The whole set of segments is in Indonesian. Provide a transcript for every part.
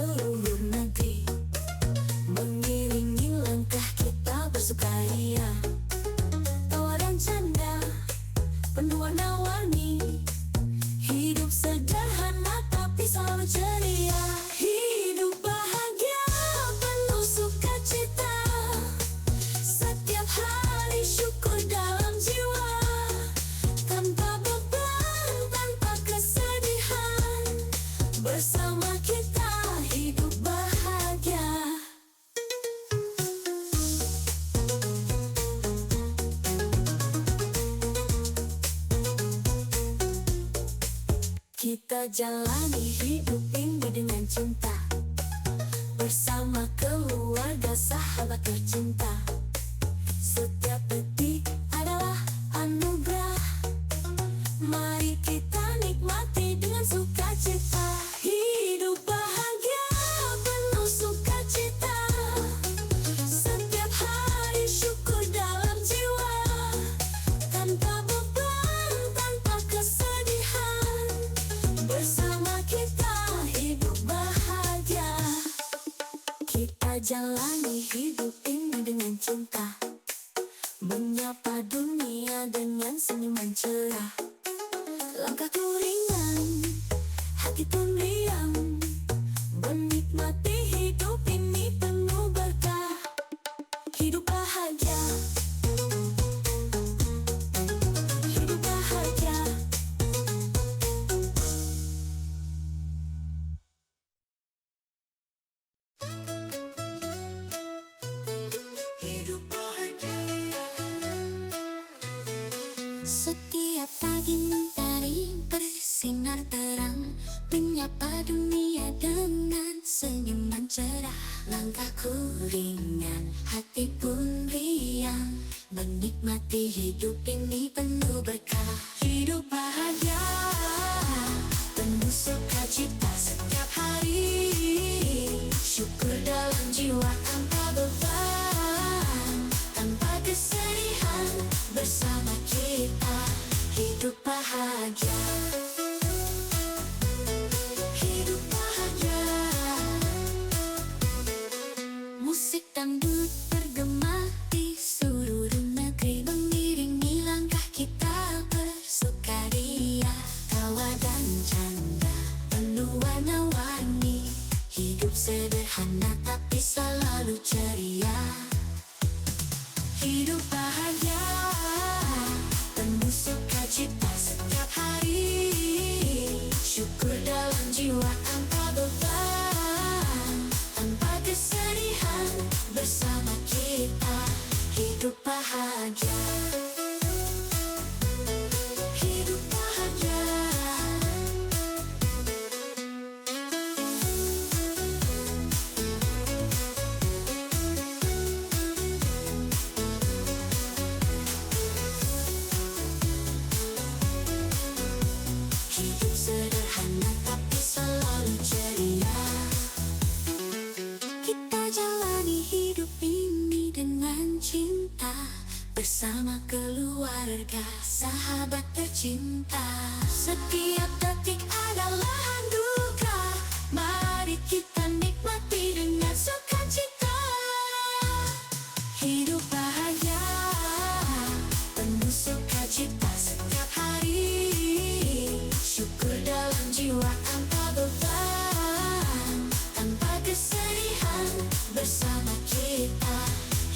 seluruh negeri, mengiringi langkah kita bersukaria. Tawa dan canda, penuh warna-warni, hidup sederhana tapi selalu ceria. Hidup bahagia, penuh sukacita, setiap hari syukur dalam jiwa, tanpa beban, tanpa kesedihan, bersama kita hidup bahagia. Kita jalani hidup ini dengan cinta, bersama keluarga, sahabat tercinta. Setiap detik adalah anugerah, mari kita nikmati dengan sukacita. Hidup bahagia, penuh sukacita, setiap hari syukur dalam jiwa, tanpa beban, tanpa kesedihan, bersama kita hidup bahagia. Kita jalani hidup ini dengan cinta, menyapa dunia dengan senyuman cerah. Langkahku ringan, hati pun riang, menikmati hidup ini penuh berkah. Hidup bahagia, hidup bahagia. Hidup bahagia. Setiap pagi mentari bersinar terang, menyapa dunia dengan senyuman cerah. Langkahku ringan, hati pun riang, menikmati hidup ini penuh berkah. Hidup bahagia, penuh sukacita setiap hari, syukur dalam jiwa tanpa beban, tanpa kesedihan, bersama kita hidup bahagia. Hidup bahagia. Musik dangdut bergema di seluruh negeri, mengiringi langkah kita bersukaria. Tawa dan canda, penuh warna-warni, hidup sederhana tapi selalu ceria. Hidup bahagia, penuh sukacita setiap hari, syukur dalam jiwa tanpa beban, tanpa kesedihan, bersama kita hidup bahagia. Hidup bahagia. Hidup sederhana tapi selalu ceria. Kita jalani hidup ini dengan cinta, bersama keluarga, sahabat tercinta. Setiap detik adalah anugerah, mari kita nikmati dengan sukacita. Hidup bahagia, penuh sukacita setiap hari, syukur dalam jiwa tanpa beban, tanpa kesedihan, bersama kita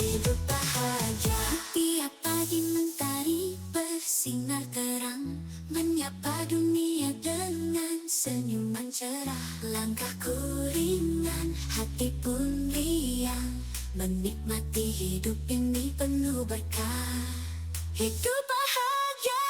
hidup bahagia. Tiap pagi mentari bersinar terang, menyapa dunia dengan senyuman cerah. Langkahku ringan, hati pun riang, menikmati hidup ini penuh berkah. Hidup bahagia,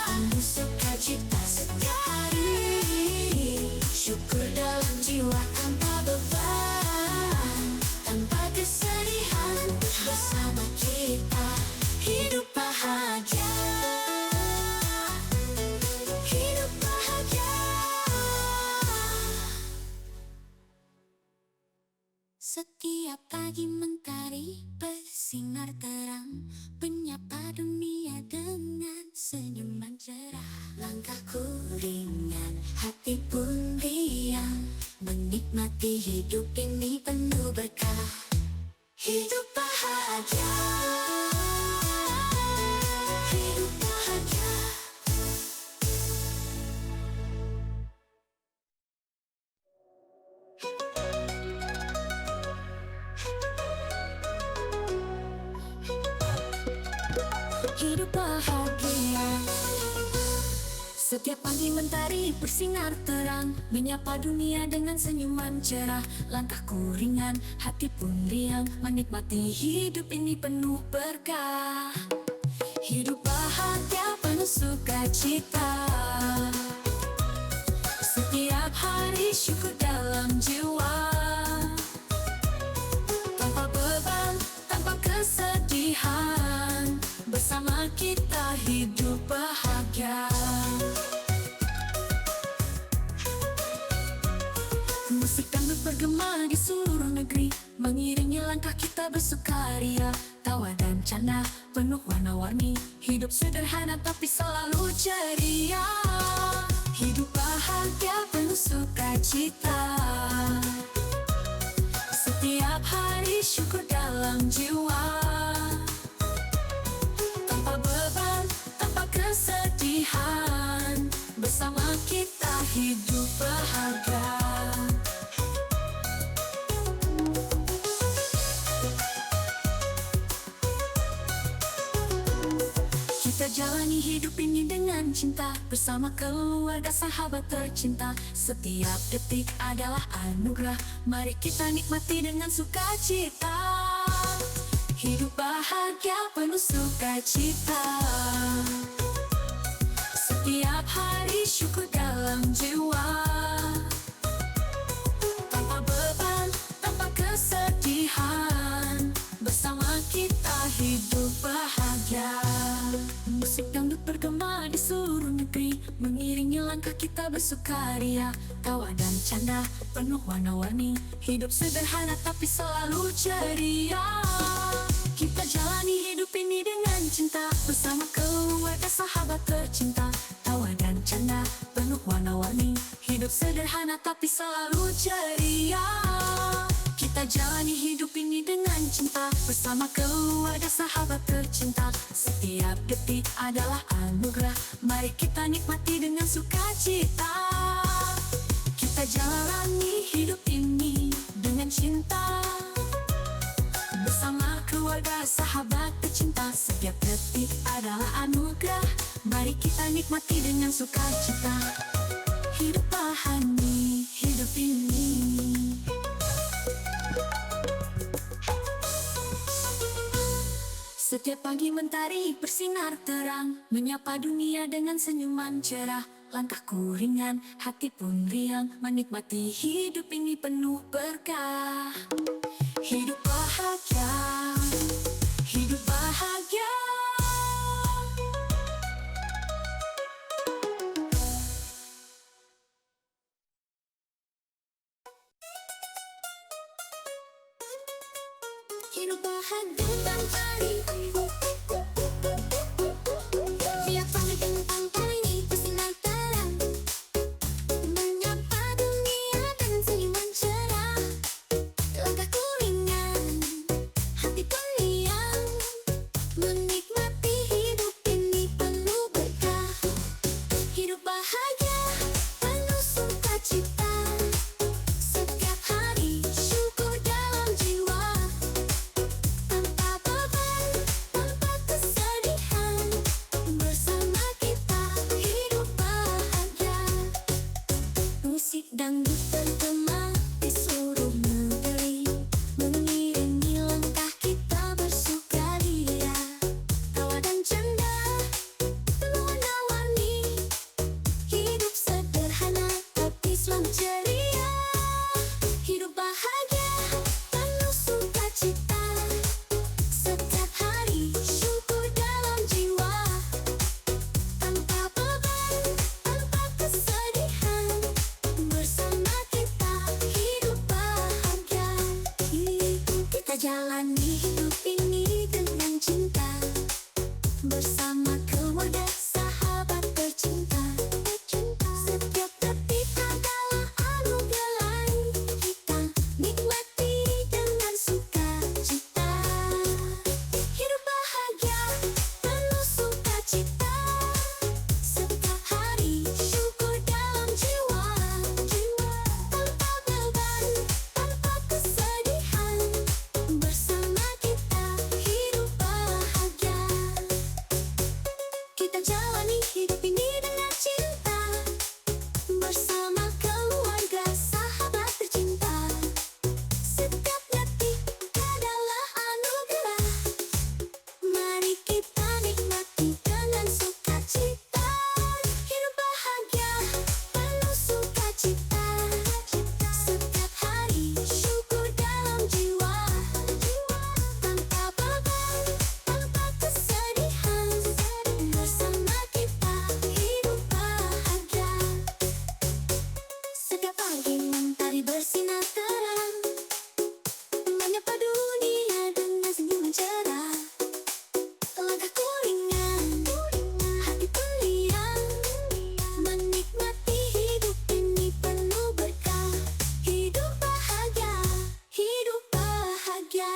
penuh sukacita setiap hari, syukur dalam jiwa tanpa beban, tanpa kesedihan, bersama kita hidup bahagia. Hidup bahagia. Setiap pagi mentari bersinar terang, menyapa dunia dengan senyuman cerah. Langkahku ringan, hati pun riang, menikmati hidup ini penuh berkah. Hidup bahagia, hidup bahagia. Hidup bahagia. Setiap pagi mentari bersinar terang, menyapa dunia dengan senyuman cerah. Langkahku ringan, hati pun riang, menikmati hidup ini penuh berkah. Hidup bahagia penuh sukacita, setiap hari syukur dalam jiwa. Tanpa beban, tanpa kesedihan, bersama kita hidup bahagia. Musik dangdut bergema di seluruh negeri, mengiringi langkah kita bersukaria. Tawa dan canda penuh warna-warni, hidup sederhana tapi selalu ceria. Hidup bahagia penuh sukacita, setiap hari syukur dalam jiwa. Tanpa beban, tanpa kesedihan, bersama kita hidup bahagia. Kita jalani hidup ini dengan cinta, bersama keluarga sahabat tercinta. Setiap detik adalah anugerah, mari kita nikmati dengan sukacita. Hidup bahagia penuh sukacita, setiap hari syukur dalam jiwa. Tanpa beban, tanpa kesedihan, bersama kita hidup bahagia. Musik dangdut bergema di seluruh negeri, mengiringi langkah kita bersukaria. Tawa dan canda penuh warna-warni, hidup sederhana tapi selalu ceria. Kita jalani hidup ini dengan cinta, bersama keluarga sahabat tercinta. Tawa dan canda penuh warna-warni, hidup sederhana tapi selalu ceria. Kita jalani hidup ini dengan cinta, bersama keluarga sahabat tercinta. Setiap detik adalah anugerah, mari kita nikmati dengan sukacita. Kita jalani hidup ini dengan cinta, bersama keluarga sahabat tercinta. Setiap detik adalah anugerah, mari kita nikmati dengan sukacita. Hidup bahagia, hidup ini. Setiap pagi mentari bersinar terang, menyapa dunia dengan senyuman cerah. Langkahku ringan, hati pun riang, menikmati hidup ini penuh berkah. Hidup bahagia, hidup bahagia. Hidup bahagia tanpa dirimu. Biar pagi bintang ini bersinar terang, menyapa dunia dengan senyuman cerah. Langkahku ringan, hati pun riang, menikmati hidup ini penuh berkah. Hidup bahagia penuh sukacita, setiap hari syukur dalam jiwa. Tanpa beban, tanpa kesedihan, bersama kita hidup bahagia. Musik dangdut bergema di seluruh negeri, mengiringi langkah kita bersukaria. Tawa dan canda penuh warna-warni, hidup sederhana tapi selalu ceria. Hidup bahagia penuh sukacita, setiap hari syukur dalam jiwa. Tanpa beban, tanpa kesedihan, bersama kita pagi mentari bersinar terang, menyapa dunia dengan senyuman cerah. Langkahku ringan, hati pun riang, menikmati hidup ini penuh berkah. Hidup bahagia, hidup bahagia.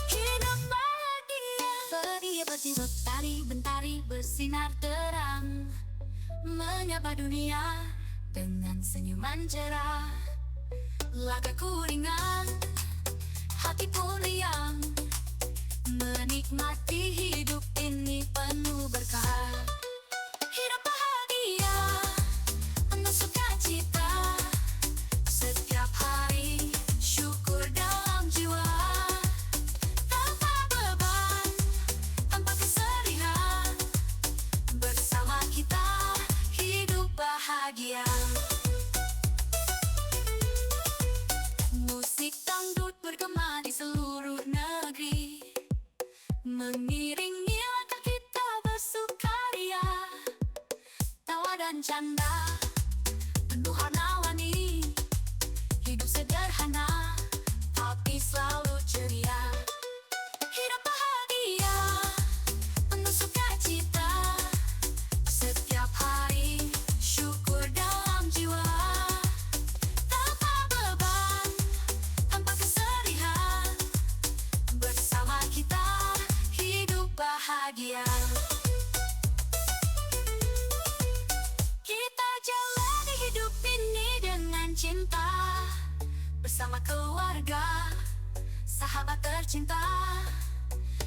Hidup bahagia. Pagi pagi mentari bentari bersinar terang, menyapa dunia dengan senyuman cerah. Langkahku ringan, hati pun riang, menikmati hidup ini penuh berkah. Hidup bahagia, penuh sukacita, setiap hari syukur dalam jiwa. Tanpa beban, tanpa kesedihan, bersama kita hidup bahagia. Musik dangdut bergema di seluruh negeri, mengiringi langkah kita bersukaria. Tawa dan canda penuh warna-warni, hidup sederhana tapi selalu ceria. Hidup bahagia, penuh sukacita, setiap hari syukur dalam jiwa. Tanpa beban, tanpa kesedihan, bersama kita hidup bahagia. Kita jalani hidup ini dengan cinta, bersama keluarga, sahabat tercinta.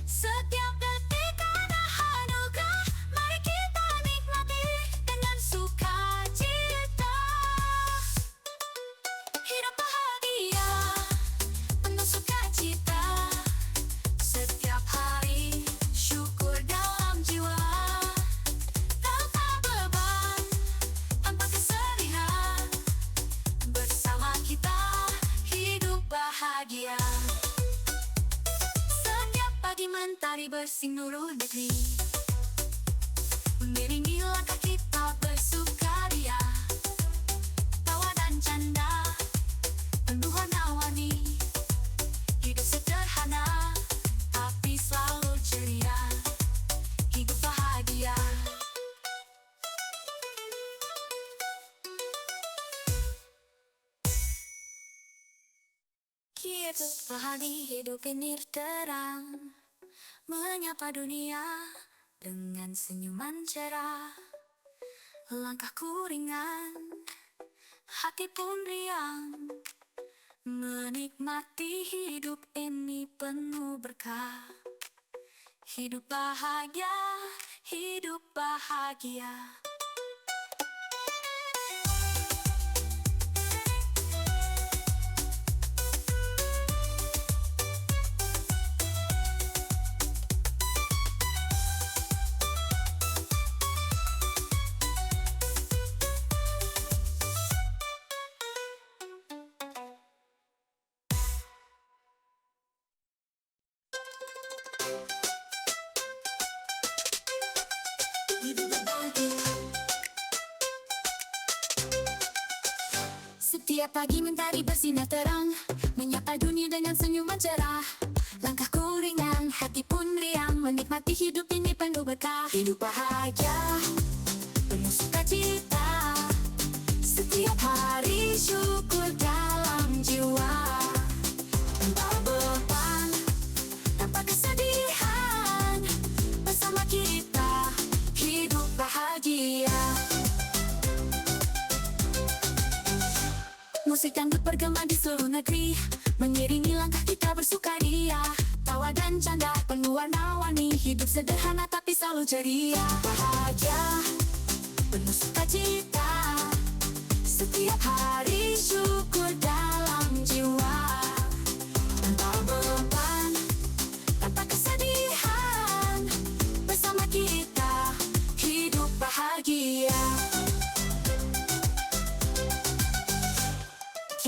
Setiap detik ada anugerah, mari kita nikmati dengan sukacita. Hidup bahagia, penuh sukacita, setiap hari syukur dalam jiwa. Tanpa beban, tanpa kesedihan, bersama kita hidup bahagia. Setiap pagi mentari bersinar negeri, mengiringi langkah kita bersukaria. Tawa dan canda penuh warna-warni, hidup sederhana tapi selalu ceria. Hidup bahagia. Hidup bahagia, hidup ini terang, menyapa dunia dengan senyuman cerah. Langkahku ringan, hati pun riang, menikmati hidup ini penuh berkah. Hidup bahagia, hidup bahagia. Setiap pagi mentari bersinar terang, menyapa dunia dengan senyuman cerah. Langkahku ringan, hati pun riang, menikmati hidup ini penuh berkah. Hidup bahagia, penuh sukacita, setiap hari syukur dalam jiwa. Tanpa beban, tanpa kesedihan, bersama kita hidup bahagia. Musik dangdut bergema di seluruh negeri, mengiringi langkah kita bersukaria. Tawa dan canda penuh warna-warni, hidup sederhana tapi selalu ceria. Bahagia, penuh sukacita, setiap hari syukur dalam jiwa. Tanpa beban, tanpa kesedihan, bersama kita hidup bahagia.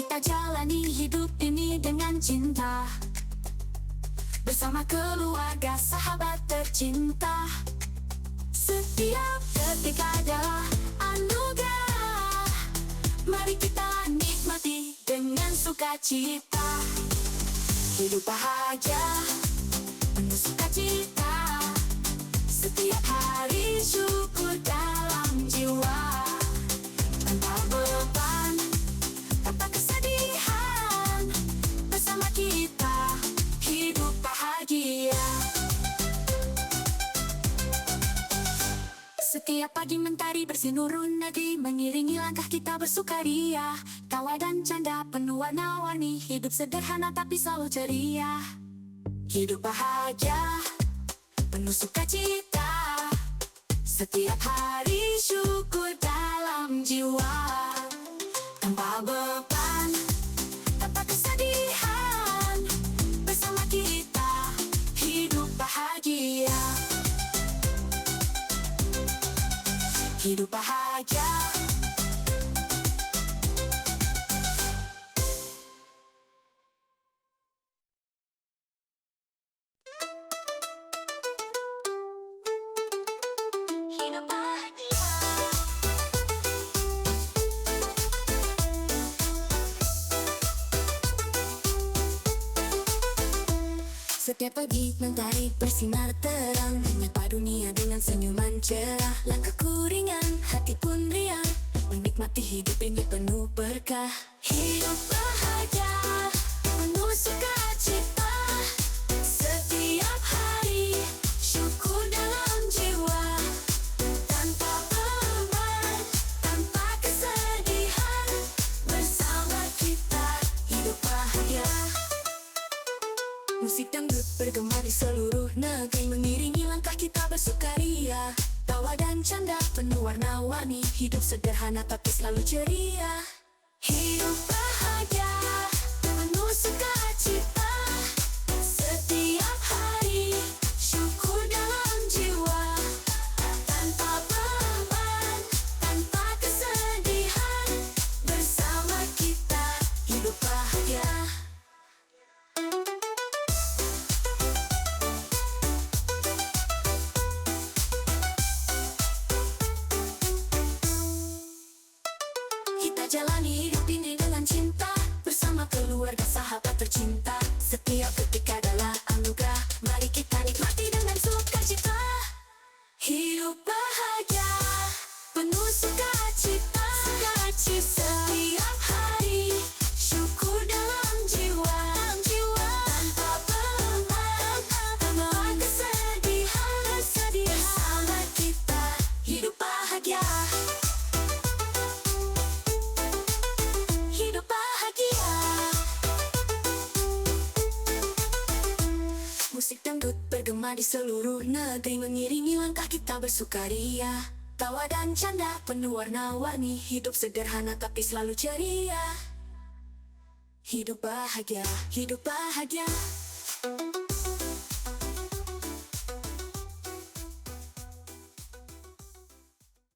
Kita jalani hidup ini dengan cinta, bersama keluarga, sahabat tercinta. Setiap detik adalah anugerah, mari kita nikmati dengan sukacita. Hidup bahagia, penuh sukacita, setiap hari syukur dalam jiwa. Tanpa beban, tanpa kesedihan, bersama kita hidup bahagia. Setiap pagi mentari bersinurun nadi, mengiringi langkah kita bersukaria. Tawa dan canda penuh warna-warni, hidup sederhana tapi selalu ceria. Hidup bahagia, penuh sukacita, setiap hari syukur dalam jiwa. Tanpa beban, tanpa kesedihan, bersama kita hidup bahagia. Hidup bahagia. Hidup bahagia. Setiap pagi mentari bersinar terang, menyapa dunia dengan senyuman cerah. Langkahku ringan, hati pun riang, menikmati hidup ini penuh berkah. Hidup bahagia, penuh sukacita, setiap hari syukur dalam jiwa. Tanpa beban, tanpa kesedihan, bersama kita hidup bahagia. Musik dangdut bergema di seluruh negeri, mengiringi langkah kita bersukaria. Tawa dan canda penuh warna-warni, hidup sederhana tapi selalu ceria. Hidup bahagia, penuh sukacita, setiap hari syukur dalam jiwa. Tanpa beban, tanpa kesedihan, bersama kita hidup bahagia. Kita jalani hidup ini dengan cinta, bersama keluarga, sahabat tercinta. Setiap detik adalah anugerah, mari kita nikmati dengan sukacita. Hidup bahagia, penuh sukacita, setiap hari syukur dalam jiwa. Tanpa beban, tanpa kesedihan, bersama kita hidup bahagia. Hidup bahagia. Musik dangdut bergema di seluruh negeri, mengiringi langkah kita bersukaria. Tawa dan canda penuh warna-warni, hidup sederhana tapi selalu ceria. Hidup bahagia, hidup bahagia.